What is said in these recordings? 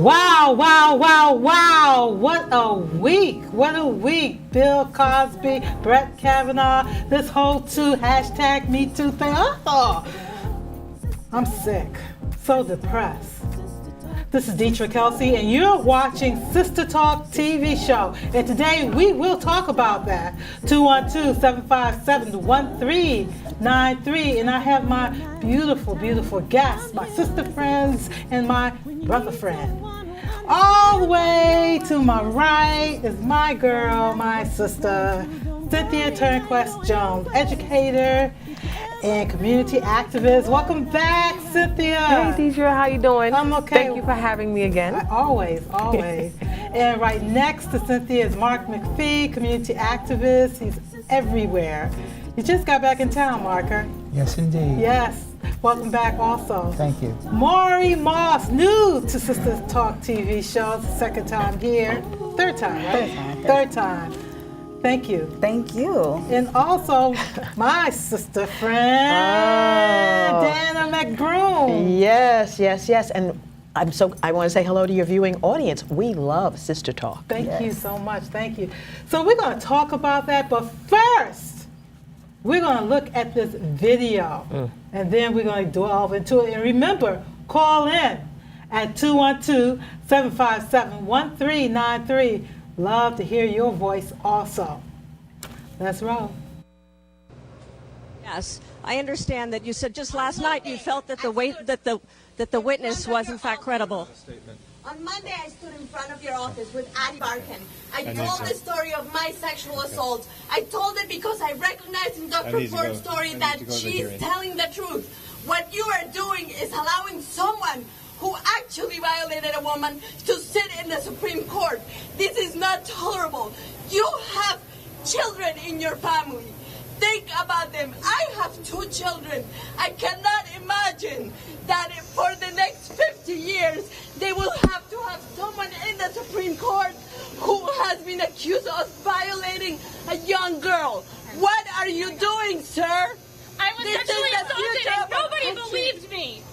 Wow, wow, wow, wow. What a week. What a week. Bill Cosby, Brett Kavanaugh, this whole hashtag Me Too thing. Oh, I'm sick. So depressed. This is Deetra Kelsey, and you're watching Sister Talk TV show. And today we will talk about that. 212-757-1393. And I have my beautiful, beautiful guests, my sister friends and my brother friend. All the way to my right is my girl, my sister, Cynthia Turnquest Jones, educator and community activist. Welcome back, Cynthia. Hey, Deidre, how you doing? I'm okay. Thank you for having me again. Always, always. And right next to Cynthia is Mark McPhee, community activist. He's everywhere. You just got back in town, Marker. Yes, indeed. Yes. Welcome back also. Thank you. Maury Moss, new to Sister Talk TV show. It's the second time here. Third time, right? Third time. Thank you. Thank you. And also, my sister friend, Dana McBroom. Yes, yes, yes. And I want to say hello to your viewing audience. We love Sister Talk. Thank you so much. Thank you. So we're going to talk about that, but first, we're going to look at this video, and then we're going to delve into it. And remember, call in at 212-757-1393. Love to hear your voice also. Let's roll. Yes, I understand that you said just last night you felt that the witness was in fact credible. On Monday, I stood in front of your office with Addie Barkan. I told the story of my sexual assault. I told it because I recognized in Dr. Ford's story that she's telling the truth. What you are doing is allowing someone who actually violated a woman to sit in the Supreme Court. This is not tolerable. You have children in your family. Think about them. I have 2 children. I cannot imagine that for the next 50 years, they will have to have someone in the Supreme Court who has been accused of violating a young girl. What are you doing, sir? I was sexually assaulted and nobody believed me.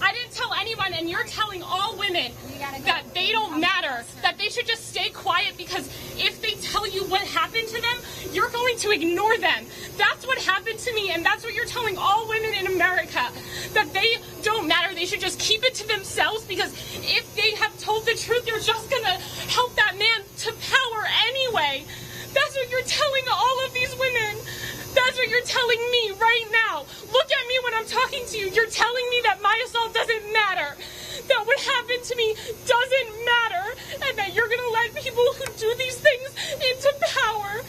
I didn't tell anyone, and you're telling all women that they don't matter, that they should just stay quiet, because if they tell you what happened to them, you're going to ignore them. That's what happened to me, and that's what you're telling all women in America, that they don't matter. They should just keep it to themselves, because if they have told the truth, you're just going to help that man to power anyway. That's what you're telling all of these women. That's what you're telling me right now. Look at me when I'm talking to you. You're telling me that my assault doesn't matter, that what happened to me doesn't matter, and that you're going to let people who do these things into power.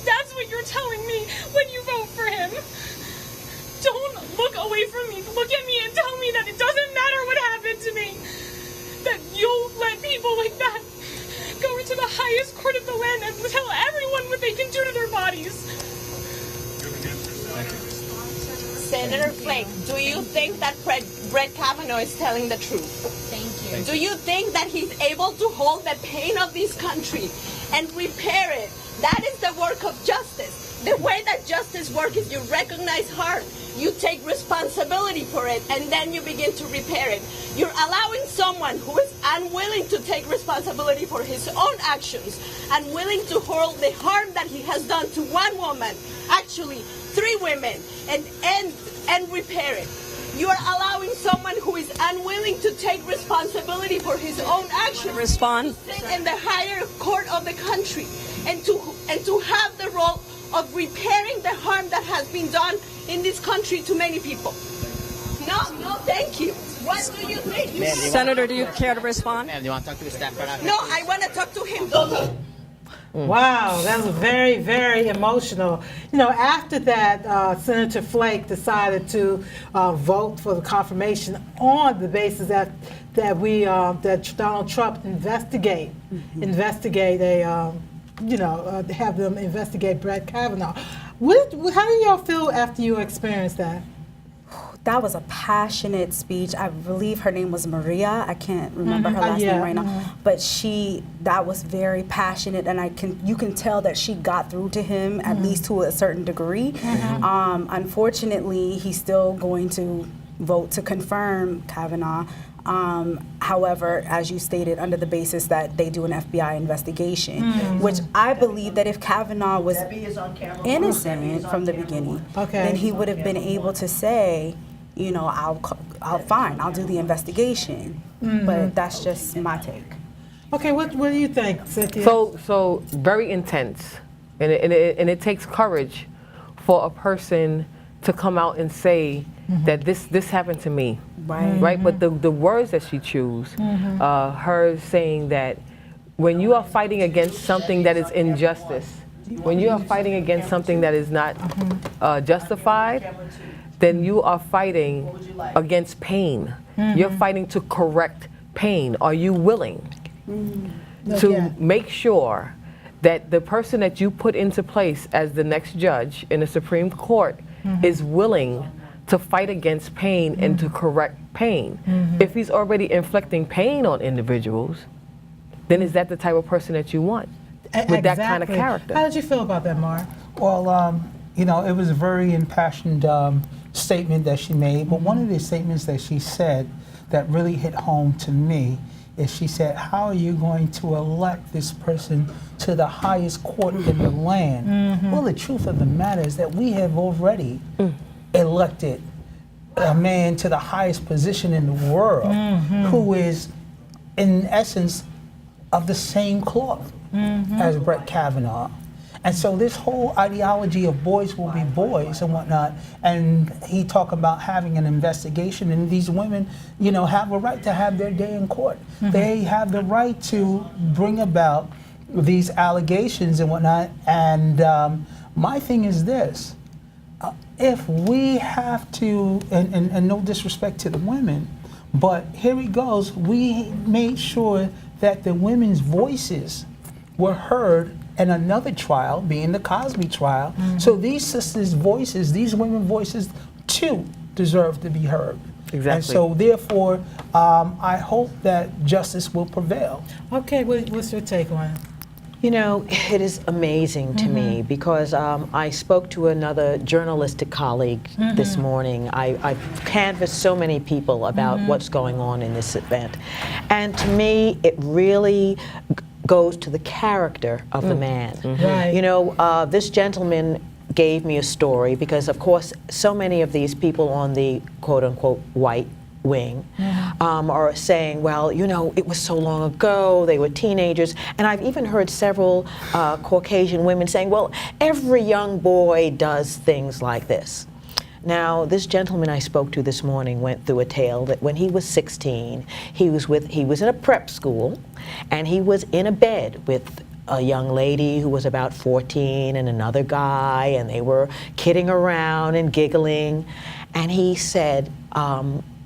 That's what you're telling me when you vote for him. Don't look away from me. Look at me and tell me that it doesn't matter what happened to me, that you'll let people like that go into the highest court of the land and tell everyone what they can do to their bodies. Senator Flake, do you think that Brett Kavanaugh is telling the truth? Thank you. Do you think that he's able to hold the pain of this country and repair it? That is the work of justice. The way that justice works is you recognize harm, you take responsibility for it, and then you begin to repair it. You're allowing someone who is unwilling to take responsibility for his own actions, unwilling to hold the harm that he has done to one woman, actually 3 women, and repair it. You are allowing someone who is unwilling to take responsibility for his own actions to sit in the higher court of the country and to have the role of repairing the harm that has been done in this country to many people. No, thank you. What do you think? Senator, do you care to respond? Ma'am, do you want to talk to the staff right after? No, I want to talk to him. Wow, that was very, very emotional. You know, after that, Senator Flake decided to vote for the confirmation on the basis that Donald Trump investigate have them investigate Brett Kavanaugh. How do y'all feel after you experienced that? That was a passionate speech. I believe her name was Maria. I can't remember her last name right now. But that was very passionate, and you can tell that she got through to him, at least to a certain degree. Unfortunately, he's still going to vote to confirm Kavanaugh. however, as you stated, under the basis that they do an FBI investigation, which I believe that if Kavanaugh was innocent from the beginning, then he would have been able to say, you know, I'll do the investigation. But that's just my take. Okay, what do you think, Cynthia? So very intense, and it takes courage for a person to come out and say that this happened to me, right? But the words that she chose, her saying that when you are fighting against something that is injustice, when you are fighting against something that is not justified, then you are fighting against pain. You're fighting to correct pain. Are you willing to make sure that the person that you put into place as the next judge in the Supreme Court is willing to fight against pain and to correct pain? If he's already inflicting pain on individuals, then is that the type of person that you want with that kind of character? How did you feel about that, Mark? Well, you know, it was a very impassioned statement that she made, but one of the statements that she said that really hit home to me is she said, how are you going to elect this person to the highest court in the land? Well, the truth of the matter is that we have already elected a man to the highest position in the world who is, in essence, of the same cloth as Brett Kavanaugh. And so this whole ideology of boys will be boys and whatnot, and he talked about having an investigation, and these women, you know, have a right to have their day in court. They have the right to bring about these allegations and whatnot. And my thing is this, if we have to, and no disrespect to the women, but here it goes, we made sure that the women's voices were heard in another trial, being the Cosby trial. So these sisters' voices, these women's voices, too, deserve to be heard. Exactly. And so, therefore, I hope that justice will prevail. Okay, what's your take on it? You know, it is amazing to me because I spoke to another journalistic colleague this morning. I've canvassed so many people about what's going on in this event. And to me, it really goes to the character of the man. Right. You know, this gentleman gave me a story because, of course, so many of these people on the quote-unquote white wing are saying, well, you know, it was so long ago, they were teenagers. And I've even heard several Caucasian women saying, well, every young boy does things like this. Now, this gentleman I spoke to this morning went through a tale that when he was 16, he was in a prep school, and he was in a bed with a young lady who was about 14 and another guy, and they were kidding around and giggling. And he said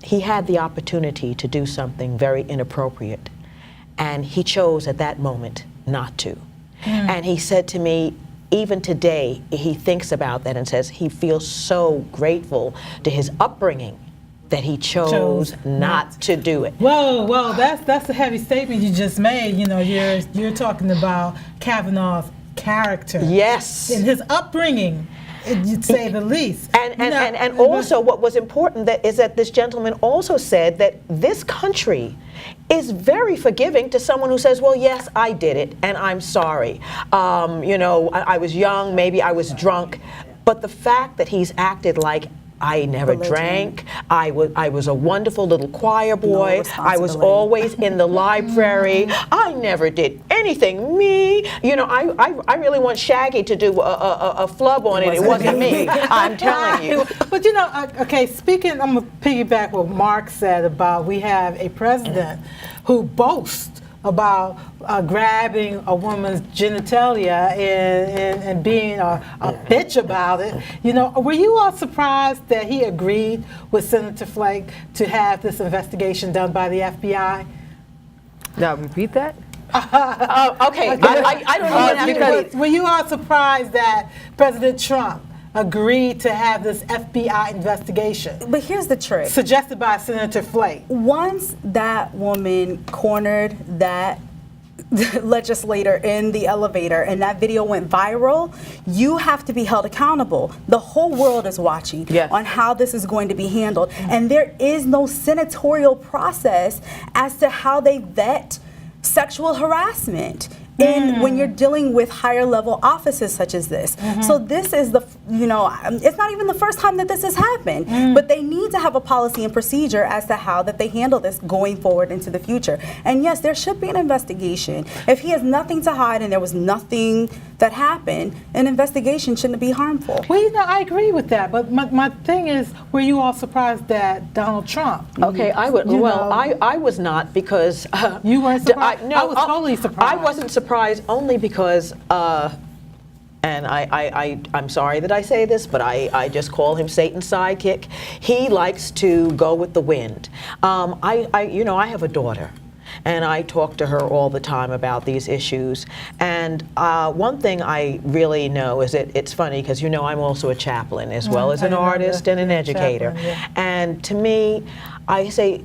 he had the opportunity to do something very inappropriate, and he chose at that moment not to. And he said to me, even today, he thinks about that and says he feels so grateful to his upbringing that he chose not to do it. Whoa, that's a heavy statement you just made. You know, you're talking about Kavanaugh's character. Yes. In his upbringing, you'd say the least. And also what was important is that this gentleman also said that this country is very forgiving to someone who says, well, yes, I did it, and I'm sorry. You know, I was young, maybe I was drunk, but the fact that he's acted like I never drank, I was a wonderful little choir boy, I was always in the library, I never did anything, me. You know, I really want Shaggy to do a flub on it. It wasn't me, I'm telling you. But you know, okay, speaking, I'm going to piggyback what Mark said about we have a president who boasts about grabbing a woman's genitalia and being a bitch about it. You know, were you all surprised that he agreed with Senator Flake to have this investigation done by the FBI? Now, repeat that? Okay, I don't know. Because were you all surprised that President Trump agreed to have this FBI investigation? But here's the trick. Suggested by Senator Flake. Once that woman cornered that legislator in the elevator and that video went viral, you have to be held accountable. The whole world is watching on how this is going to be handled. And there is no senatorial process as to how they vet sexual harassment. And when you're dealing with higher level offices such as this. So this is the, it's not even the first time that this has happened, but they need to have a policy and procedure as to how that they handle this going forward into the future. And yes, there should be an investigation. If he has nothing to hide and there was nothing that happened, an investigation shouldn't be harmful. Well, I agree with that, but my thing is, were you all surprised that Donald Trump? Okay, I was not, because you weren't surprised. I was totally surprised. I wasn't surprised only because, and I'm sorry that I say this, but I just call him Satan's sidekick. He likes to go with the wind. I have a daughter, and I talk to her all the time about these issues. And one thing I really know is that it's funny, because I'm also a chaplain as well as an artist and an educator. And to me, I say,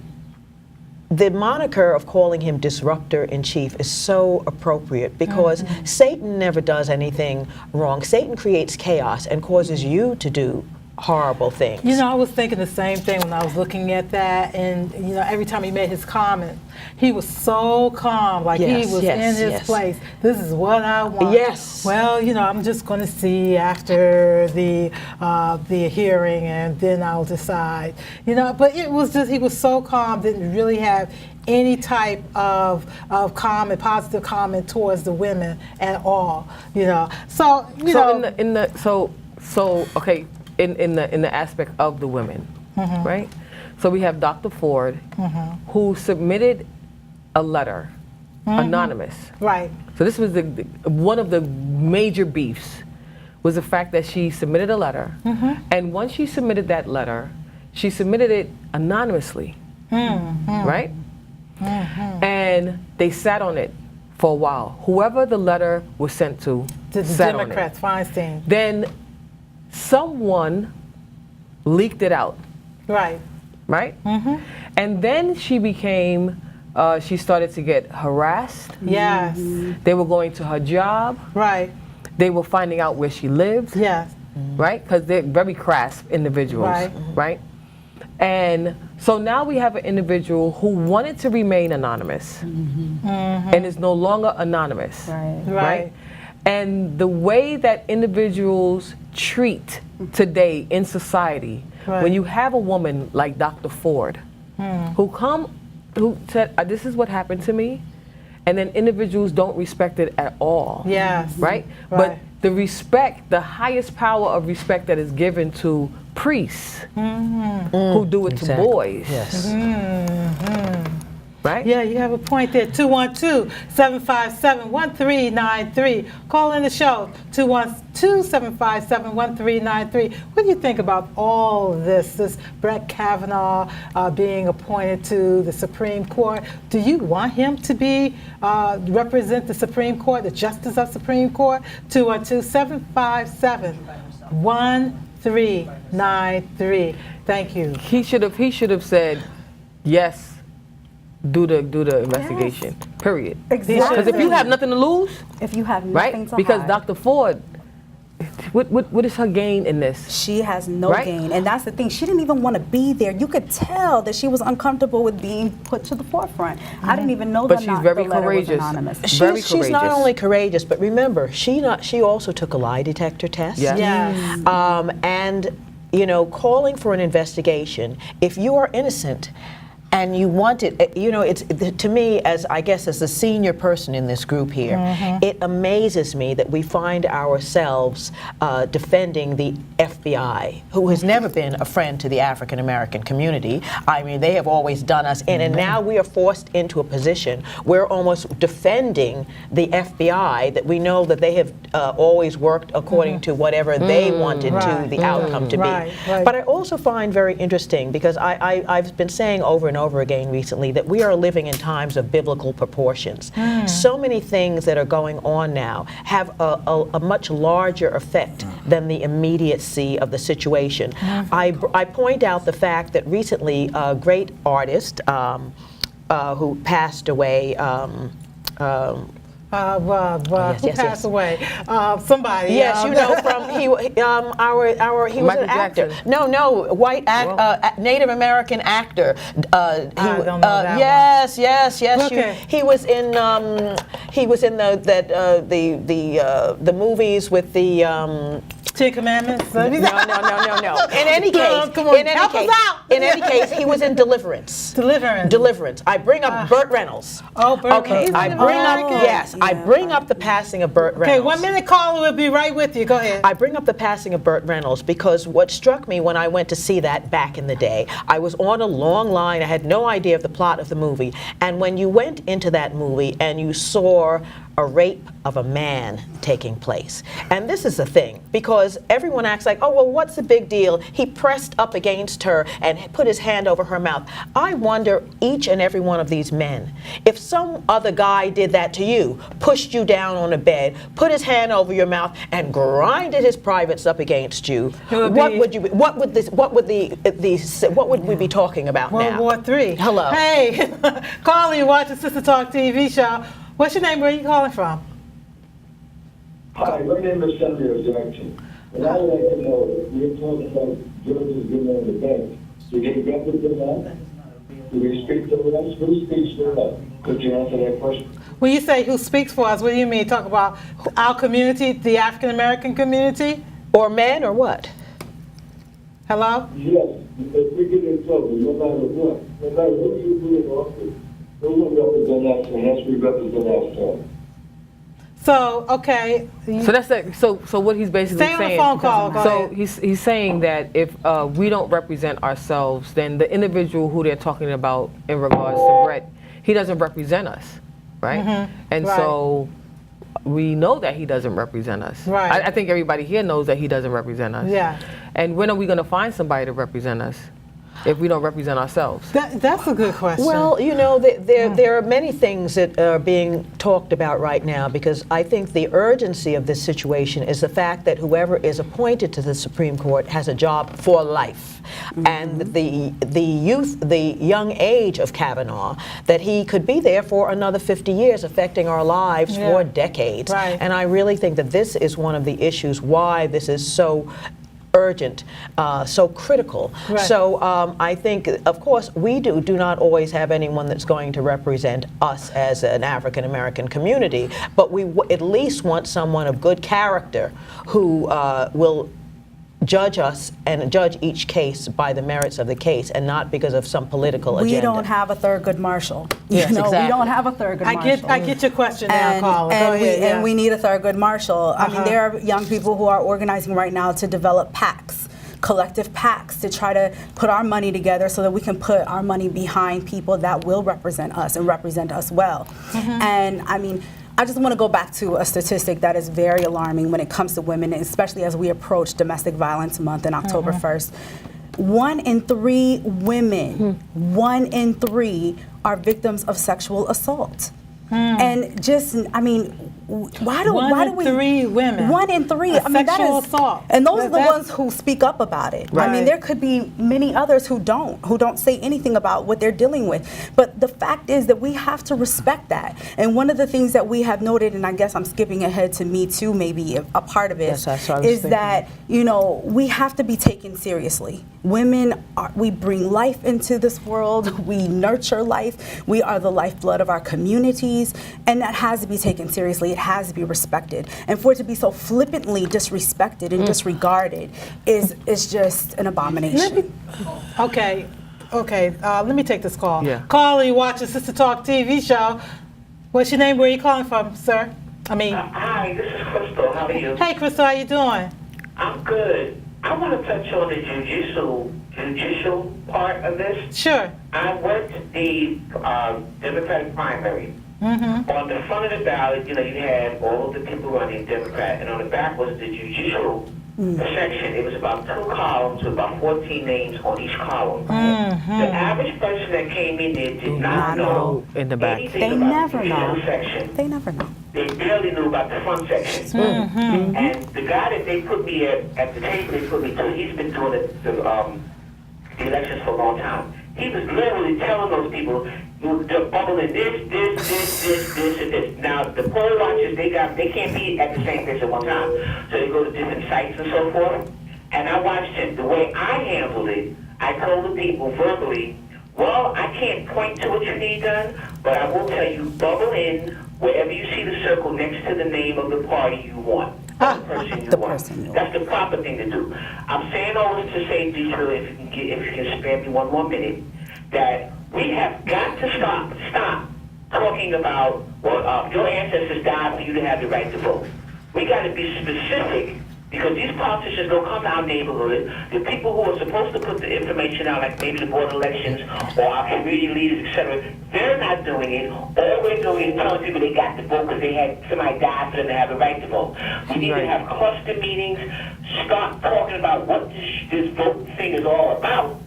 the moniker of calling him disruptor in chief is so appropriate, because Satan never does anything wrong. Satan creates chaos and causes you to do horrible things. I was thinking the same thing when I was looking at that, and every time he made his comment, he was so calm, like he was in his place. This is what I want. Well, I'm just going to see after the hearing, and then I'll decide. But it was just, he was so calm, didn't really have any type of comment, positive comment towards the women at all. Okay. In the aspect of the women, right? So we have Dr. Ford, who submitted a letter, anonymous. Right. So this was one of the major beefs, was the fact that she submitted a letter, and once she submitted that letter, she submitted it anonymously, right? And they sat on it for a while. Whoever the letter was sent to, the sat Democrats, on it. Feinstein. Then someone leaked it out. Right. Right? And then she became, she started to get harassed. Yes. They were going to her job. Right. They were finding out where she lived. Yes. Right? Because they're very crass individuals. Right. Right? And so now we have an individual who wanted to remain anonymous and is no longer anonymous. Right? And the way that individuals treat today in society, when you have a woman like Dr. Ford, who said, this is what happened to me, and then individuals don't respect it at all. Yes. Right? But the respect, the highest power of respect that is given to priests who do it to boys. Right? Yeah, you have a point there. 212-757-1393. Call in the show, 212-757-1393. What do you think about all of this Brett Kavanaugh being appointed to the Supreme Court? Do you want him to be represent the Supreme Court, the Justice of Supreme Court? 212-757-1393. Thank you. He should have said yes. Do the investigation. Period. Exactly. Because if you have nothing to lose, if you have nothing to because hide. Dr. Ford, what is her gain in this? She has no gain, and that's the thing. She didn't even want to be there. You could tell that she was uncomfortable with being put to the forefront. I didn't even know that. But she's very courageous. She's not only courageous, but remember, she also took a lie detector test. Yes. And calling for an investigation, if you are innocent and you want it, it's to me, as I guess as the senior person in this group here, it amazes me that we find ourselves defending the FBI, who has never been a friend to the African American community. I mean, they have always done us in, and now we are forced into a position where almost defending the FBI, that we know that they have always worked according to whatever they wanted the outcome to be. But I also find very interesting, because I've been saying over and over again recently that we are living in times of biblical proportions. So many things that are going on now have a much larger effect than the immediacy of the situation. I point out the fact that recently a great artist who passed away, yes, who yes, passed yes. away? Somebody. Yes, you know, from he was an actor. Jackson. No, white Native American actor. I don't know that Yes. Okay. He was in the movies with the. Ten Commandments. No. In any case, Come on, help us out. in any case, he was in Deliverance. Deliverance. I bring up Burt Reynolds. Oh, Burt Okay, Reynolds. I bring up I bring up the passing of Burt Reynolds. Okay, 1 minute caller will be right with you. Go ahead. I bring up the passing of Burt Reynolds because what struck me when I went to see that back in the day, I was on a long line. I had no idea of the plot of the movie, and when you went into that movie and you saw a rape of a man taking place. And this is the thing, because everyone acts like, oh, well, what's the big deal? He pressed up against her and put his hand over her mouth. I wonder, each and every one of these men, if some other guy did that to you, pushed you down on a bed, put his hand over your mouth, and grinded his privates up against you, what would we be talking about now? World War III. Hello. Hey, caller, you watch the Sister Talk TV show. What's your name? Where are you calling from? Hi, my name is Samuel Jackson. And I would like to know, you're talking about George's getting on the bench. Do they represent us? Do they speak to us? Who speaks for us? Could you answer that question? When you say who speaks for us, what do you mean? Talk about our community, the African American community? Or men, or what? Hello? Yes. If we get in trouble, no matter what, no matter who you do in office, who will represent us, and as we represent ourselves. So, okay. So that's it. So what he's basically Stay on the saying. phone call. Go So ahead. he's saying that if we don't represent ourselves, then the individual who they're talking about in regards to Brett, he doesn't represent us, right? And Right. so we know that he doesn't represent us. Right. I think everybody here knows that he doesn't represent us. Yeah. And when are we going to find somebody to represent us if we don't represent ourselves? That's a good question. Well, you know, there are many things that are being talked about right now, because I think the urgency of this situation is the fact that whoever is appointed to the Supreme Court has a job for life. And the young age of Kavanaugh, that he could be there for another 50 years, affecting our lives for decades. Right. And I really think that this is one of the issues why this is so urgent, so critical. Right. So I think, of course, we do not always have anyone that's going to represent us as an African American community, but we at least want someone of good character who will judge us and judge each case by the merits of the case and not because of some political agenda. We don't have a Thurgood Marshall. Yes, exactly. We don't have a Thurgood Marshall. I get your question now, caller. Go ahead, And we need a Thurgood Marshall. I mean, there are young people who are organizing right now to develop PACs, collective PACs, to try to put our money together so that we can put our money behind people that will represent us and represent us well. And I mean, I just want to go back to a statistic that is very alarming when it comes to women, especially as we approach Domestic Violence Month in October 1st. 1 in 3 women, 1 in 3 are victims of sexual assault. And just, I mean, why do we? 1 in 3 women. 1 in 3. I mean, that sexual is assault. And those are the ones who speak up about it. I mean, there could be many others who don't say anything about what they're dealing with. But the fact is that we have to respect that. And one of the things that we have noted, and I guess I'm skipping ahead to Me Too, maybe a part of it, is that, you know, we have to be taken seriously. Women we bring life into this world. We nurture life. We are the lifeblood of our communities, and that has to be taken seriously. It has to be respected. And for it to be so flippantly disrespected and disregarded is just an abomination. Okay. Let me take this call. Yeah. Caller, you watch the Sister Talk TV show. What's your name? Where are you calling from, sir? Hi, this is Crystal. How are you? Hey, Crystal, how you doing? I'm good. I want to touch on the judicial part of this. Sure. I went to the Democratic primary. On the front of the ballot, you know, you had all of the people running Democrat, and on the back was the judicial section. It was about 2 columns with about 14 names on each column. The average person that came in there did not know in the back. anything about the judicial section. They never know. They barely knew about the front section. And the guy that they put me at the table they put me to, he's been doing the elections for a long time. He was literally telling those people, to bubble in this, and this. Now, the poll watchers, they can't be at the same place at one time. So they go to different sites and so forth. And I watched him. The way I handled it, I told the people verbally, well, I can't point to what you need done, but I will tell you, bubble in wherever you see the circle next to the name of the party you want. The person you want. That's the proper thing to do. I'm saying all this to say, Deidre, if you can spare me one more minute, that we have got to stop talking about, well, your ancestors died for you to have the right to vote. We got to be specific, because these politicians don't come to our neighborhood. The people who are supposed to put the information out, like maybe the board of elections or our community leaders, etc., they're not doing it. All we're doing is telling people they got to vote because they had somebody die for them to have the right to vote. We need to have cluster meetings, start talking about what this vote thing is all about,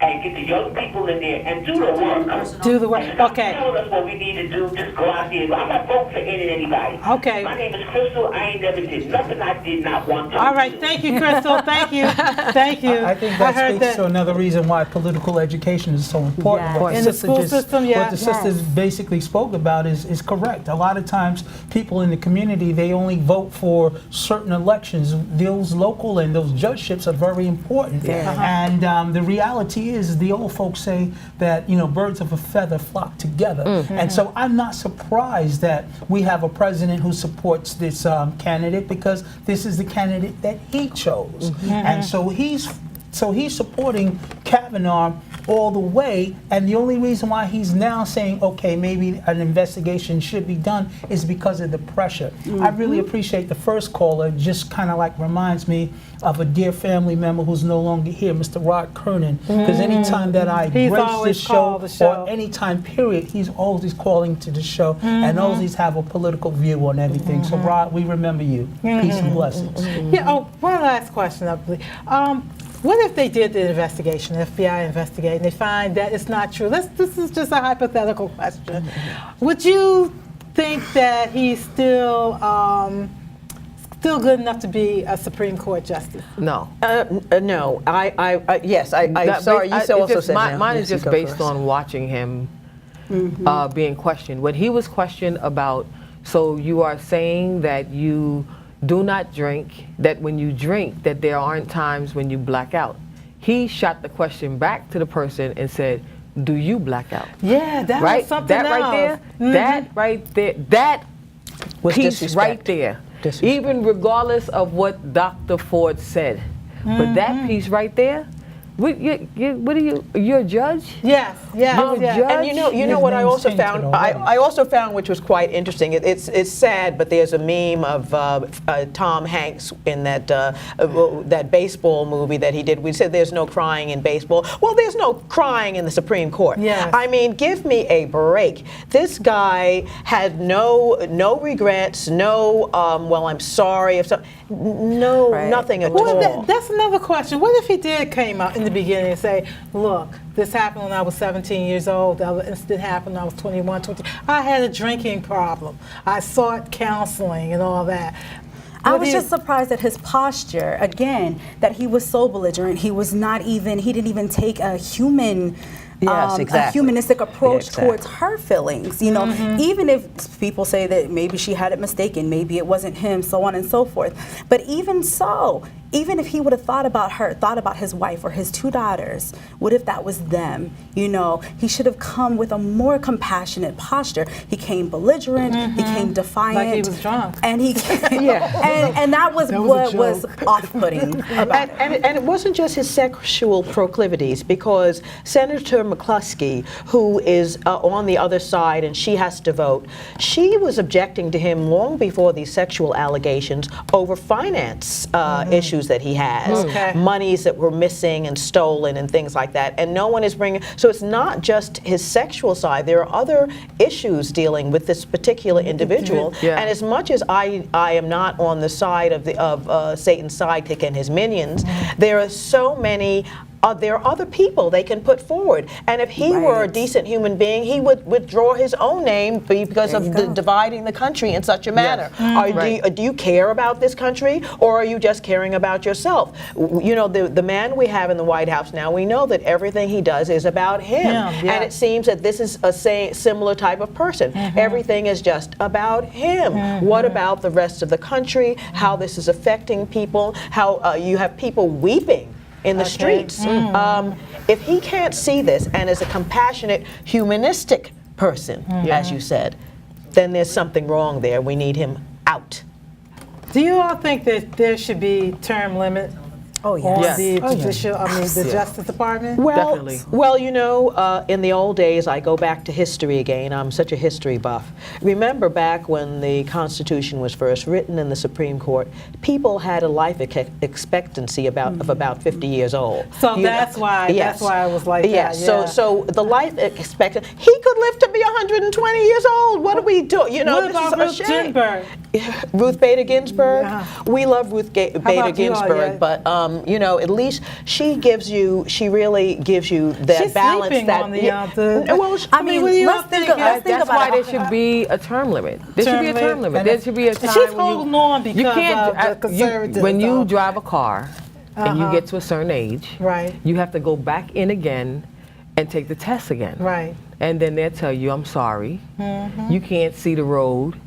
and get the young people in there and do the work. Do the work. And stop Okay. telling us what we need to do. Just go out there. I'm not voting for any and anybody. Okay. My name is Crystal. I ain't never did nothing I did not want to. All right. Thank you, Crystal. Thank you. Thank you. I think that heard speaks to another reason why political education is so important. Yes. What In the sister school just- system, yeah. What the sisters basically spoke about is correct. A lot of times, people in the community, they only vote for certain elections. Those local and those judgeships are very important. And the reality is, the old folks say that, you know, birds of a feather flock together. And so I'm not surprised that we have a president who supports this candidate, because this is the candidate that he chose. And so he's supporting Kavanaugh all the way, and the only reason why he's now saying, okay, maybe an investigation should be done, is because of the pressure. I really appreciate the first caller. Just kind of like reminds me of a dear family member who's no longer here, Mr. Rod Kernan, because anytime that I grace this show, or anytime period, he's always calling to the show and always have a political view on everything. So Rod, we remember you. Peace and blessings. Yeah. Oh, one last question, I believe. What if they did the investigation, FBI investigate, and they find that it's not true? This is just a hypothetical question. Would you think that he's still good enough to be a Supreme Court justice? No. No. Yes. Sorry, you also said no. Mine Yes, is you just go based first. on watching him being questioned. When he was questioned about, so you are saying that you do not drink, that when you drink, that there aren't times when you black out. He shot the question back to the person and said, do you black out? Yeah, that Right? was something That else. right there, that right there, that Was piece disrespect. right there, Disrespect. even regardless of what Dr. Ford said, but that piece right there, what are you? You're a judge? Yes, yes, You're a yes. judge? And you know His what I name's also tainted found? already. I also found, which was quite interesting. It's sad, but there's a meme of Tom Hanks in that baseball movie that he did. We said there's no crying in baseball. Well, there's no crying in the Supreme Court. Yes. I mean, give me a break. This guy had no regrets. No, well, I'm sorry if something. No, nothing at all. That's another question. What if he did came out in the beginning and say, look, this happened when I was 17 years old. The other incident happened when I was 21, 20. I had a drinking problem. I sought counseling and all that. I was just surprised at his posture, again, that he was so belligerent. He didn't even take a human, Yes, a exactly. humanistic approach Exactly. towards her feelings. You know, even if people say that maybe she had it mistaken, maybe it wasn't him, so on and so forth. But even so, even if he would have thought about his wife or his two daughters, what if that was them? You know, he should have come with a more compassionate posture. He came belligerent, he came defiant. Like he was drunk. And he and that was what was off-putting about it. And it wasn't just his sexual proclivities, because Senator McCluskey, who is on the other side and she has to vote, she was objecting to him long before these sexual allegations over finance issues that he has, monies that were missing and stolen and things like that. And no one is bringing, so it's not just his sexual side. There are other issues dealing with this particular individual. Yeah. And as much as I am not on the side of Satan's sidekick and his minions, there are so many there are other people they can put forward. And if he were a decent human being, he would withdraw his own name because of dividing the country in such a manner. Do you care about this country, or are you just caring about yourself? You know, the man we have in the White House now, we know that everything he does is about him. And it seems that this is a similar type of person. Everything is just about him. What about the rest of the country? How this is affecting people? How you have people weeping in the streets. If he can't see this and is a compassionate, humanistic person, as you said, then there's something wrong there. We need him out. Do you all think that there should be term limit on the judicial, the Justice Department? Well, you know, in the old days, I go back to history again. I'm such a history buff. Remember back when the Constitution was first written in the Supreme Court, people had a life expectancy of about 50 years old. So that's why I was like that. So the life expectancy, he could live to be 120 years old. What do we do? You know, what about Ruth Ginsburg? Ruth Bader Ginsburg. We love Ruth Bader Ginsburg, but you know, at least she really gives you that She's balance. Sleeping that on the well, I mean, what do you think? That's why there should be a term limit. There should be a term limit. There should be a time. She's holding on because you can't, of the conservatives. when you drive a car and you get to a certain age, you have to go back in again and take the test again. And then they'll tell you, I'm sorry, you can't see the road,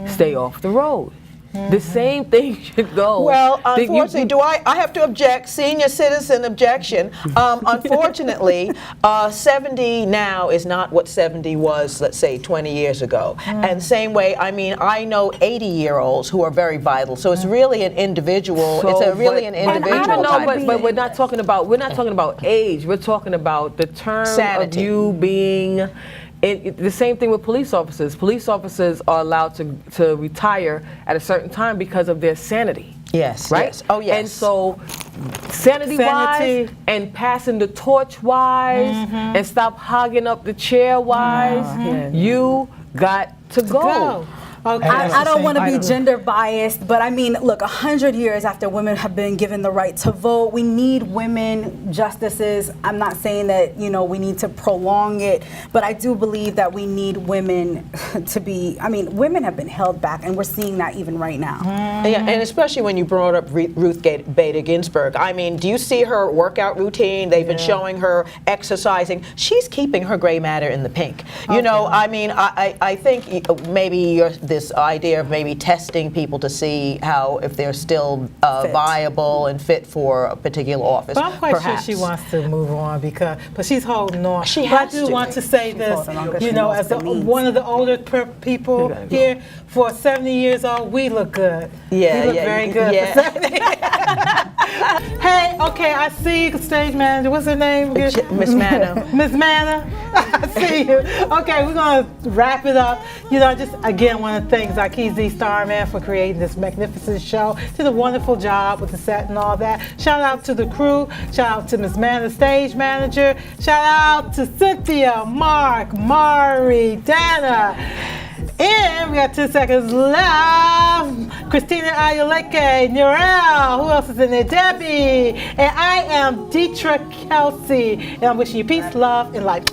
stay off the road. The same thing should go. Well, unfortunately, I have to object, senior citizen objection. Unfortunately, 70 now is not what 70 was, let's say, 20 years ago. And same way, I mean, I know 80-year-olds who are very vital. So it's really an individual. Really an individual. But we're not talking about age. We're talking about the term of you being. The same thing with police officers. Police officers are allowed to retire at a certain time because of their sanity. Yes. Right? Yes. Oh, yes. And so, sanity-wise and passing the torch-wise and stop hogging up the chair-wise, you got to go. Okay. I don't want to be gender biased, but I mean, look, 100 years after women have been given the right to vote, we need women justices. I'm not saying that, you know, we need to prolong it, but I do believe that we need women to be, I mean, women have been held back, and we're seeing that even right now. Yeah, and especially when you brought up Ruth Bader Ginsburg. I mean, do you see her workout routine? They've been showing her exercising. She's keeping her gray matter in the pink. You know, I mean, I think maybe this idea of maybe testing people to see how, if they're still viable and fit for a particular office. But I'm quite sure she wants to move on but she's holding on. She has I do want to say this, you know, as one of the older people here, for 70 years old, we look good. We look very good for 70. Hey, okay, I see you, stage manager. What's her name again? Miss Manna. Miss Manna. I see you. Okay, we're going to wrap it up. You know, just again want to thank Zakezi Starman for creating this magnificent show. Did a wonderful job with the set and all that. Shout out to the crew. Shout out to Miss Manna, stage manager. Shout out to Cynthia, Mark, Mari, Dana. And we got 10 seconds left. Christina Ayaleke, Nurel, who else is in there? Debbie. And I am Deetra Kelsey. And I'm wishing you peace, love, and life.